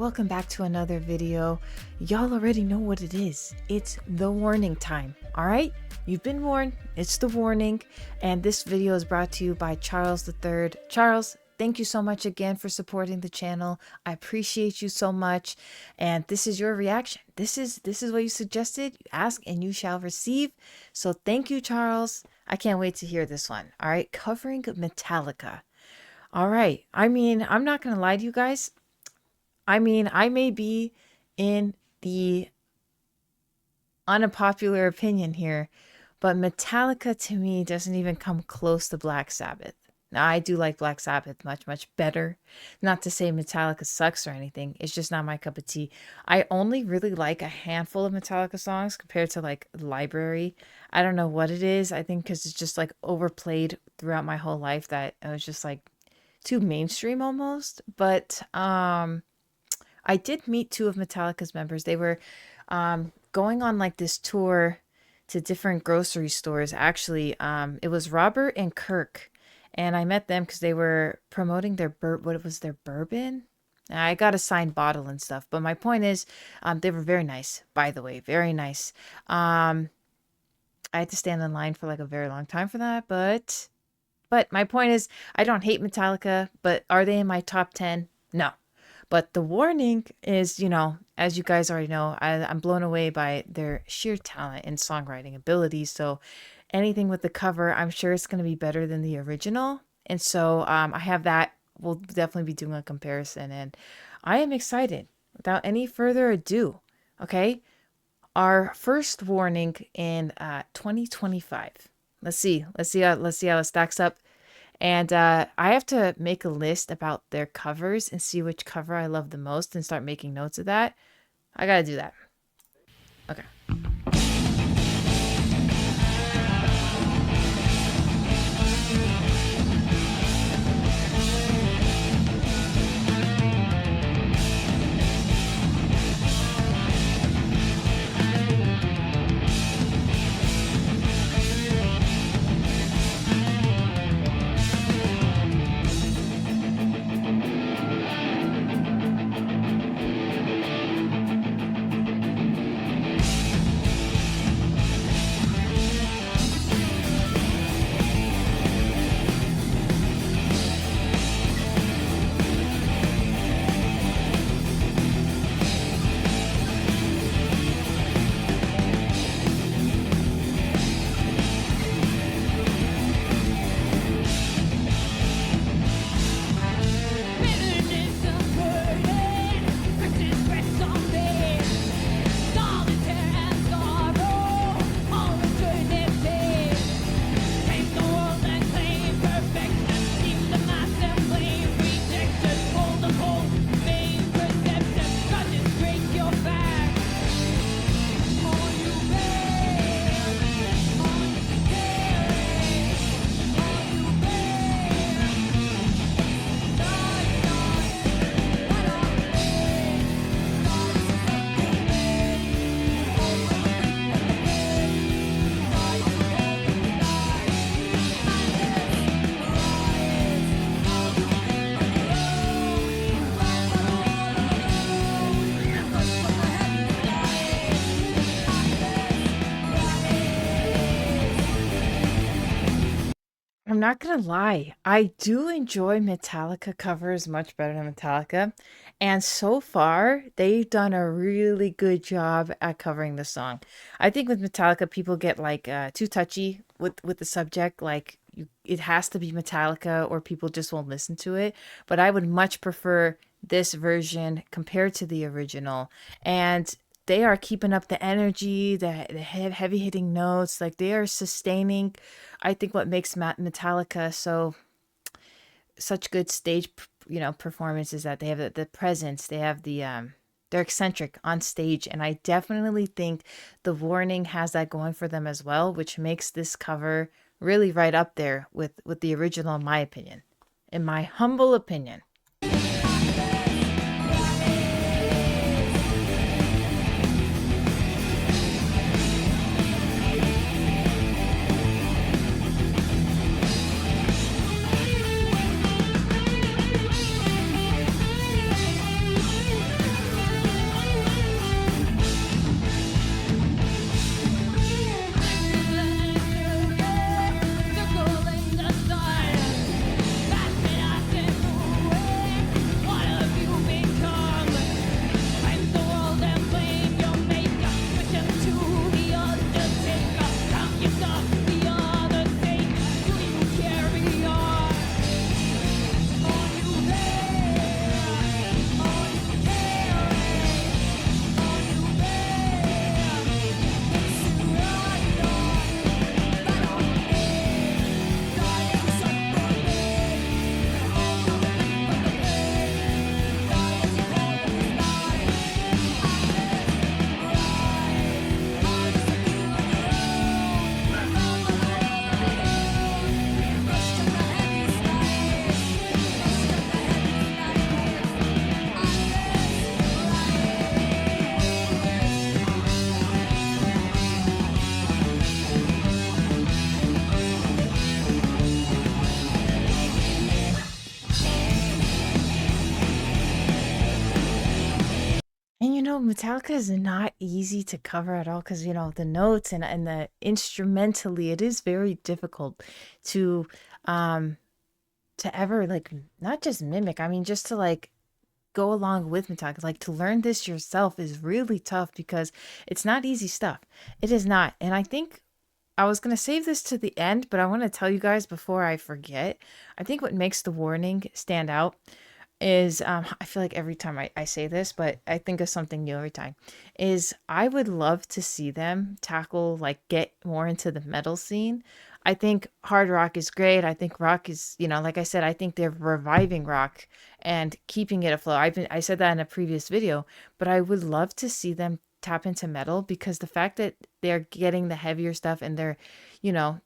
welcome back to another video. Y'all already know what it is. It's the warning time. All right, you've been warned. It's the warning, and this video is brought to you by Charles III. Charles, thank you so much again for supporting the channel. I appreciate you so much, and this is your reaction. This is what you suggested. You ask and you shall receive. So thank you, Charles. I can't wait to hear this one. All right, covering Metallica. All right, I mean, I'm not gonna lie to you guys. I mean, I may be in the unpopular opinion here, but Metallica to me doesn't even come close to Black Sabbath. Now, I do like Black Sabbath much, much better. Not to say Metallica sucks or anything. It's just not my cup of tea. I only really like a handful of Metallica songs compared to like Library. I don't know what it is. I think because it's just like overplayed throughout my whole life that it was just like too mainstream almost. But I did meet two of Metallica's members. They were going on like this tour to different grocery stores. Actually, it was Robert and Kirk, and I met them because they were promoting their their bourbon. I got a signed bottle and stuff. But my point is, they were very nice. By the way, very nice. I had to stand in line for like a very long time for that, but my point is, I don't hate Metallica, but are they in my top 10? No. But the warning is, you know, as you guys already know, I'm blown away by their sheer talent and songwriting abilities. So anything with the cover, I'm sure it's going to be better than the original. And so I have that. We'll definitely be doing a comparison. And I am excited. Without any further ado, okay, our first warning in 2025. Let's see how it stacks up. And I have to make a list about their covers and see which cover I love the most and start making notes of that. I gotta do that. Okay. I'm not gonna lie, I do enjoy Metallica covers much better than Metallica, and so far they've done a really good job at covering the song. I think with Metallica, people get like too touchy with the subject, like it has to be Metallica or people just won't listen to it. But I would much prefer this version compared to the original, and they are keeping up the energy, the heavy hitting notes, like they are sustaining. I think what makes Metallica such good stage, performances, that they have the presence, they have the they're eccentric on stage, and I definitely think the warning has that going for them as well, which makes this cover really right up there with the original, in my opinion, in my humble opinion. Metallica is not easy to cover at all because, the notes and the instrumentally, it is very difficult to um to ever like not just mimic, I mean just to like go along with Metallica. Like to learn this yourself is really tough because it's not easy stuff. It is not. And I think I was going to save this to the end, but I want to tell you guys before I forget. I think what makes the warning stand out is I feel like every time I say this, but I think of something new every time, is I would love to see them tackle like get more into the metal scene. I think hard rock is great. I think rock is, like I said, I think they're reviving rock and keeping it afloat. I said that in a previous video, but I would love to see them tap into metal because the fact that they're getting the heavier stuff and they're, you know,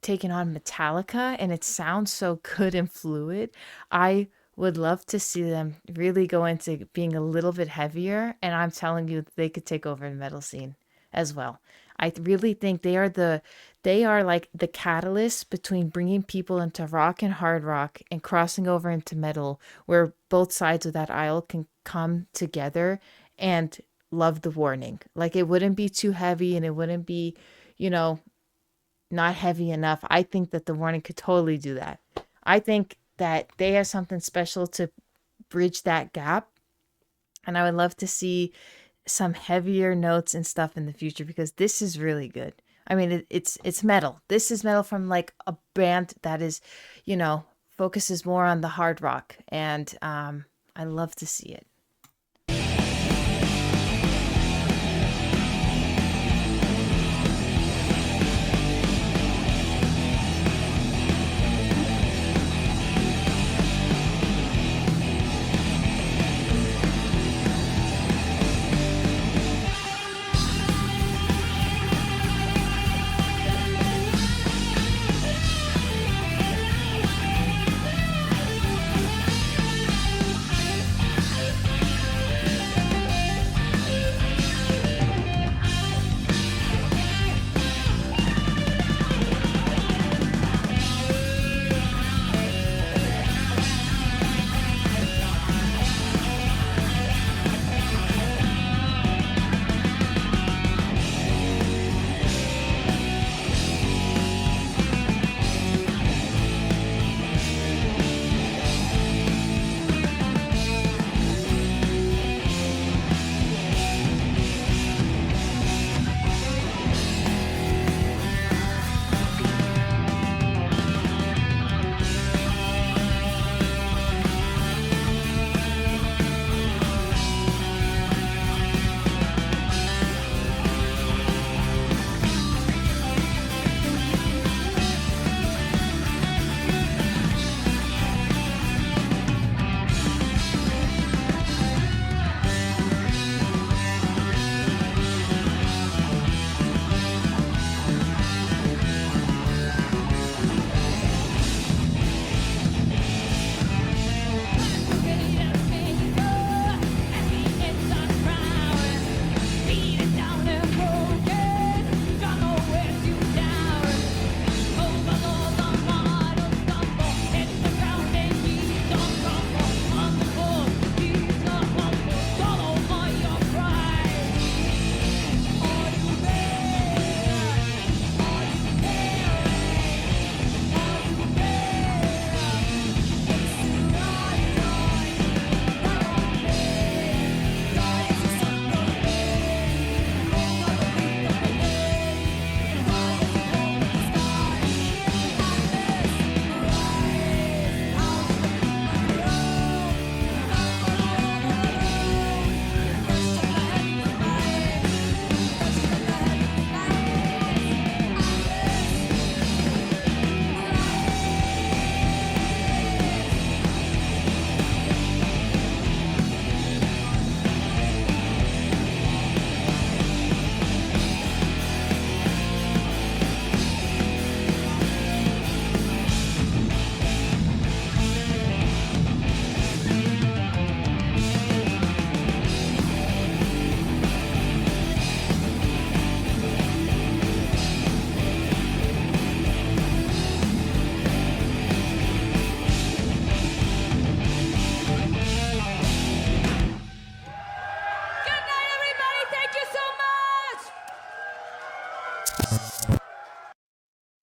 taking on Metallica and it sounds so good and fluid. I would love to see them really go into being a little bit heavier, and I'm telling you they could take over the metal scene as well. I really think they are like the catalyst between bringing people into rock and hard rock and crossing over into metal, where both sides of that aisle can come together and love the warning. Like it wouldn't be too heavy and it wouldn't be, you know, not heavy enough. I think that the warning could totally do that. I think that they have something special to bridge that gap. And I would love to see some heavier notes and stuff in the future because this is really good. I mean, it's metal. This is metal from like a band that is, focuses more on the hard rock. And I love to see it.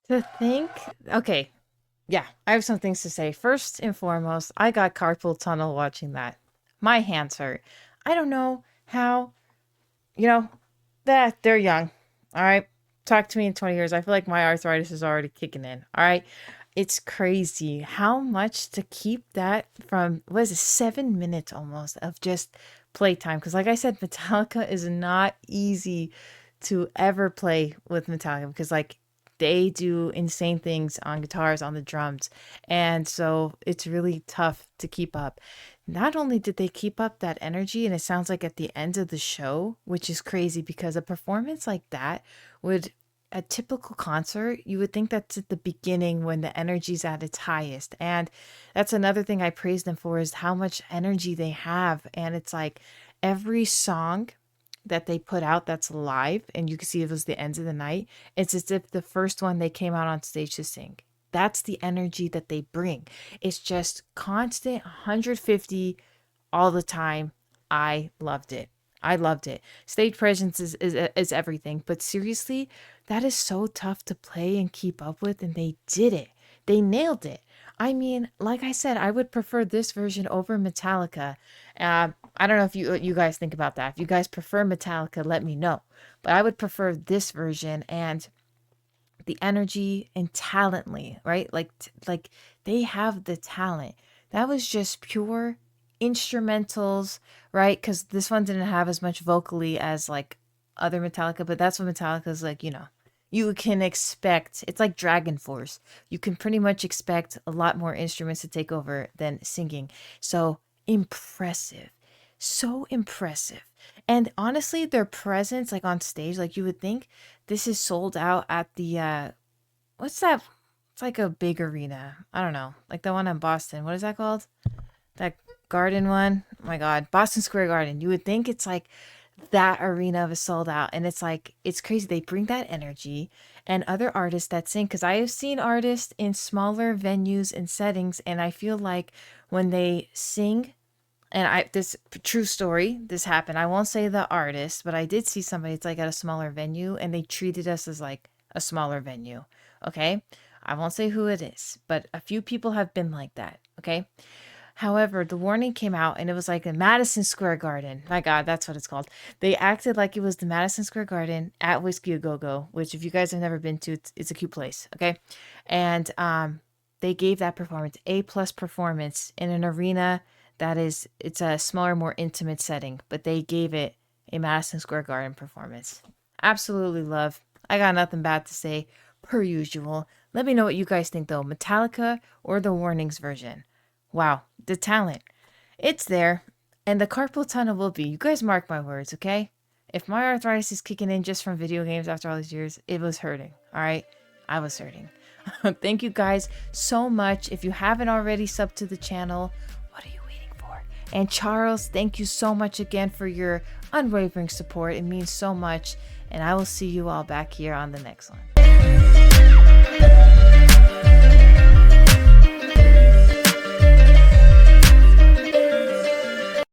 To think, okay, yeah, I have some things to say. First and foremost, I got carpal tunnel watching that. My hands hurt. I don't know how, you know, that they're young. All right. Talk to me in 20 years. I feel like my arthritis is already kicking in. All right. It's crazy how much to keep that from, what is it, 7 minutes almost of just playtime. Because, like I said, Metallica is not easy to ever play with Metallica because, like, they do insane things on guitars, on the drums. And so it's really tough to keep up. Not only did they keep up that energy, and it sounds like at the end of the show, which is crazy because a performance like that would, a typical concert, you would think that's at the beginning when the energy's at its highest. And that's another thing I praise them for is how much energy they have. And it's like every song that they put out that's live, and you can see it was the end of the night, it's as if the first one they came out on stage to sing. That's the energy that they bring. It's just constant 150 all the time. I loved it. I loved it. Stage presence is everything. But seriously, that is so tough to play and keep up with, and they did it. They nailed it. I mean, like I said, I would prefer this version over Metallica. I don't know if you guys think about that. If you guys prefer Metallica, let me know. But I would prefer this version, and the energy and talently, right? Like they have the talent. That was just pure instrumentals, right? Because this one didn't have as much vocally as like other Metallica, but that's what Metallica is like, you can expect. It's like Dragon Force. You can pretty much expect a lot more instruments to take over than singing. So impressive. So impressive. And honestly, their presence like on stage, like you would think this is sold out at the what's that? It's like a big arena. I don't know. Like the one in Boston. What is that called? That garden one? Oh my God. Boston Square Garden. You would think it's like that arena of a sold out. And it's like, it's crazy. They bring that energy, and other artists that sing. Because I have seen artists in smaller venues and settings. And I feel like when they sing, and this true story, this happened. I won't say the artist, but I did see somebody. It's like at a smaller venue, and they treated us as like a smaller venue. Okay. I won't say who it is, but a few people have been like that. Okay. However, the warning came out, and it was like a Madison Square Garden. My God, that's what it's called. They acted like it was the Madison Square Garden at Whiskey A Go Go, which if you guys have never been to, it's a cute place. Okay. And they gave that performance A+ performance in an arena it's a smaller, more intimate setting, but they gave it a Madison Square Garden performance. Absolutely love. I got nothing bad to say, per usual. Let me know what you guys think though, Metallica or the Warnings version. Wow, the talent. It's there, and the carpal tunnel will be. You guys mark my words, okay? If my arthritis is kicking in just from video games after all these years, it was hurting, all right? I was hurting. Thank you guys so much. If you haven't already subbed to the channel, what are you waiting for? And Charles, thank you so much again for your unwavering support. It means so much, and I will see you all back here on the next one.